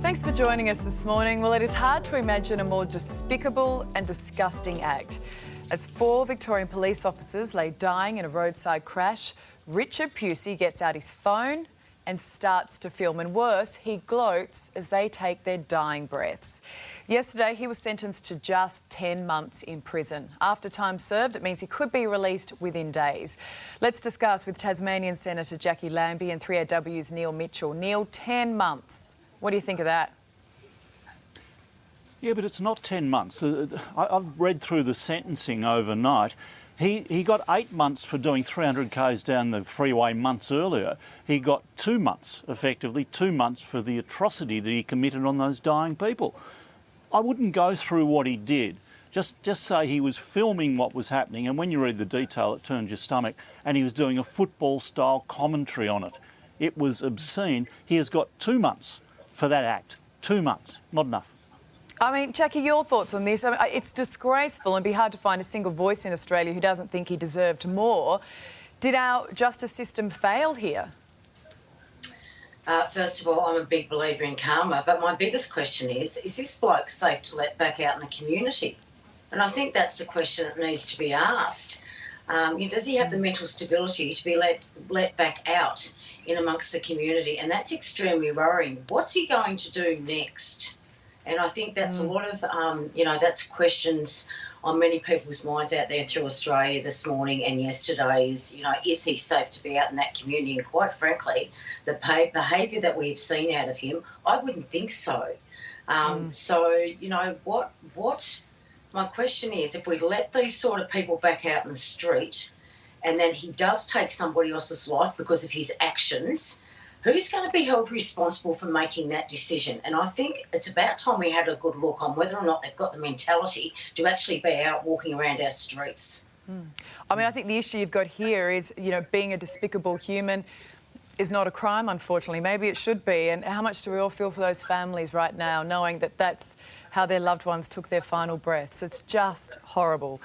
Thanks for joining us this morning. Well, it is hard to imagine a more despicable and disgusting act. As 4 Victorian police officers lay dying in a roadside crash, Richard Pusey gets out his phone and starts to film. And worse, he gloats as they take their dying breaths. Yesterday, he was sentenced to just 10 months in prison. After time served, it means he could be released within days. Let's discuss with Tasmanian Senator Jackie Lambie and 3AW's Neil Mitchell. Neil, 10 months. What do you think of that? Yeah, but it's not 10 months. I've read through the sentencing overnight. He got 8 months for doing 300 k's down the freeway months earlier. He got 2 months, effectively 2 months, for the atrocity that he committed on those dying people. I wouldn't go through what he did. Just say he was filming what was happening, and when you read the detail, it turns your stomach, and he was doing a football-style commentary on it. It was obscene. He has got 2 months for that act. 2 months, not enough. I mean, Jackie, your thoughts on this? I mean, it's disgraceful and it'd be hard to find a single voice in Australia who doesn't think he deserved more. Did our justice system fail here? First of all, I'm a big believer in karma, but my biggest question is this bloke safe to let back out in the community? And I think that's the question that needs to be asked. Does he have the mental stability to be let back out in amongst the community? And that's extremely worrying. What's he going to do next? And I think that's a lot of, that's questions on many people's minds out there through Australia this morning and yesterday is he safe to be out in that community? And quite frankly, the behaviour that we've seen out of him, I wouldn't think so. What my question is, if we let these sort of people back out in the street and then he does take somebody else's life because of his actions, who's going to be held responsible for making that decision? And I think it's about time we had a good look on whether or not they've got the mentality to actually be out walking around our streets. I mean, I think the issue you've got here is, being a despicable human is not a crime, unfortunately. Maybe it should be. And how much do we all feel for those families right now, knowing that that's how their loved ones took their final breaths? It's just horrible.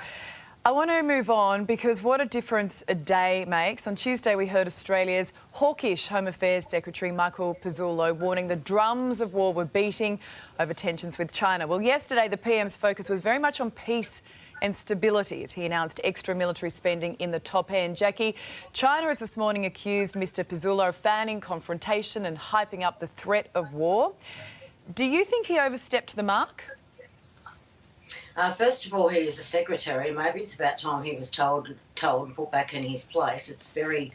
I want to move on because what a difference a day makes. On Tuesday, we heard Australia's hawkish Home Affairs Secretary Michael Pezzullo warning the drums of war were beating over tensions with China. Well, yesterday, the PM's focus was very much on peace and stability as he announced extra military spending in the top end. Jackie, China has this morning accused Mr Pezzullo of fanning confrontation and hyping up the threat of war. Do you think he overstepped the mark? First of all, he is a secretary. Maybe it's about time he was told and put back in his place. It's very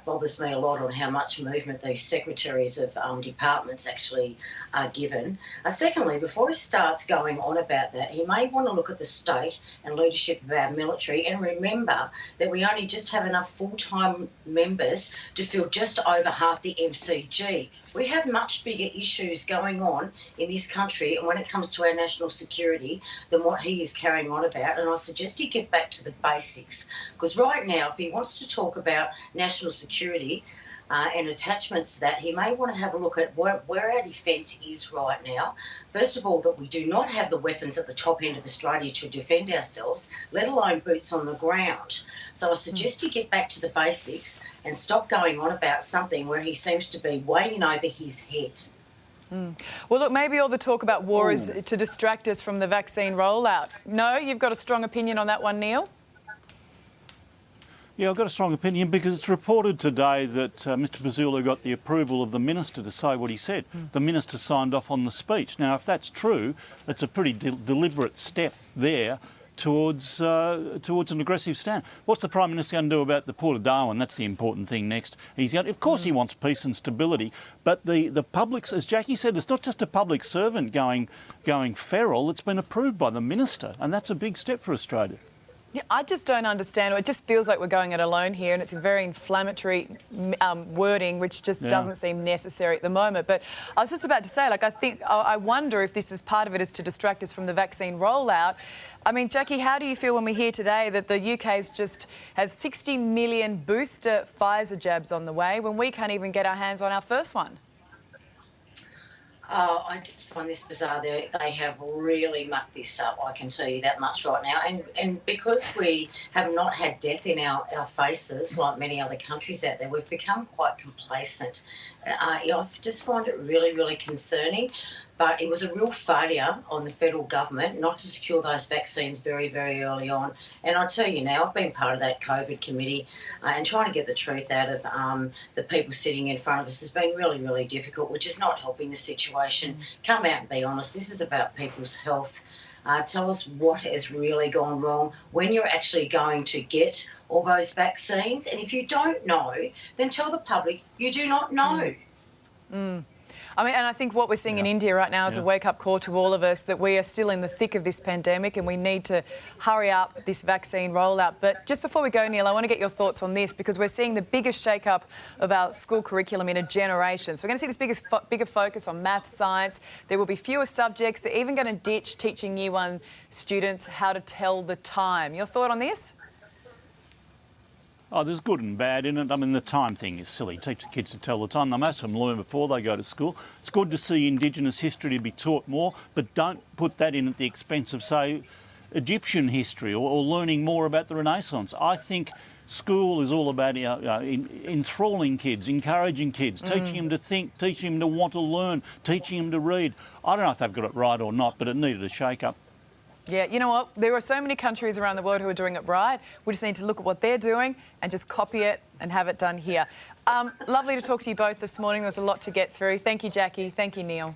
bothers me a lot on how much movement these secretaries of departments actually are given. Secondly, before he starts going on about that, he may want to look at the state and leadership of our military and remember that we only just have enough full-time members to fill just over half the MCG. We have much bigger issues going on in this country and when it comes to our national security than what he is carrying on about. And I suggest he get back to the basics. Because right now, if he wants to talk about national security and attachments to that, he may want to have a look at where our defence is right now. First of all, that we do not have the weapons at the top end of Australia to defend ourselves, let alone boots on the ground. So I suggest he get back to the basics and stop going on about something where he seems to be way in over his head. Well, look, maybe all the talk about war is to distract us from the vaccine rollout. No, you've got a strong opinion on that one, Neil? Yeah, I've got a strong opinion because it's reported today that Mr Pezzullo got the approval of the minister to say what he said. The minister signed off on the speech. Now, if that's true, it's a pretty deliberate step there towards an aggressive stand. What's the Prime Minister going to do about the Port of Darwin? That's the important thing next. Of course he wants peace and stability, but the public, as Jackie said, it's not just a public servant going feral. It's been approved by the minister, and that's a big step for Australia. Yeah, I just don't understand. It just feels like we're going it alone here, and it's a very inflammatory wording, which just doesn't seem necessary at the moment. But I was just about to say, I wonder if this is part of it is to distract us from the vaccine rollout. I mean, Jackie, how do you feel when we hear today that the UK's just has 60 million booster Pfizer jabs on the way when we can't even get our hands on our first one? I just find this bizarre. They have really mucked this up, I can tell you that much right now. And because we have not had death in our faces like many other countries out there, we've become quite complacent. I just find it really, really concerning. But it was a real failure on the federal government not to secure those vaccines very, very early on. And I tell you now, I've been part of that COVID committee and trying to get the truth out of the people sitting in front of us has been really, really difficult, which is not helping the situation. Come out and be honest. This is about people's health. Tell us what has really gone wrong, when you're actually going to get all those vaccines. And if you don't know, then tell the public you do not know. I mean, and I think what we're seeing in India right now is a wake-up call to all of us that we are still in the thick of this pandemic and we need to hurry up this vaccine rollout. But just before we go, Neil, I want to get your thoughts on this because we're seeing the biggest shake-up of our school curriculum in a generation. So we're going to see this bigger focus on maths, science. There will be fewer subjects. They're even going to ditch teaching Year 1 students how to tell the time. Your thought on this? Oh, there's good and bad in it. I mean, the time thing is silly. Teach the kids to tell the time. Now, most of them learn before they go to school. It's good to see Indigenous history to be taught more, but don't put that in at the expense of, say, Egyptian history or learning more about the Renaissance. I think school is all about enthralling kids, encouraging kids, teaching them to think, teaching them to want to learn, teaching them to read. I don't know if they've got it right or not, but it needed a shake-up. Yeah, you know what? There are so many countries around the world who are doing it right. We just need to look at what they're doing and just copy it and have it done here. Lovely to talk to you both this morning. There was a lot to get through. Thank you, Jackie. Thank you, Neil.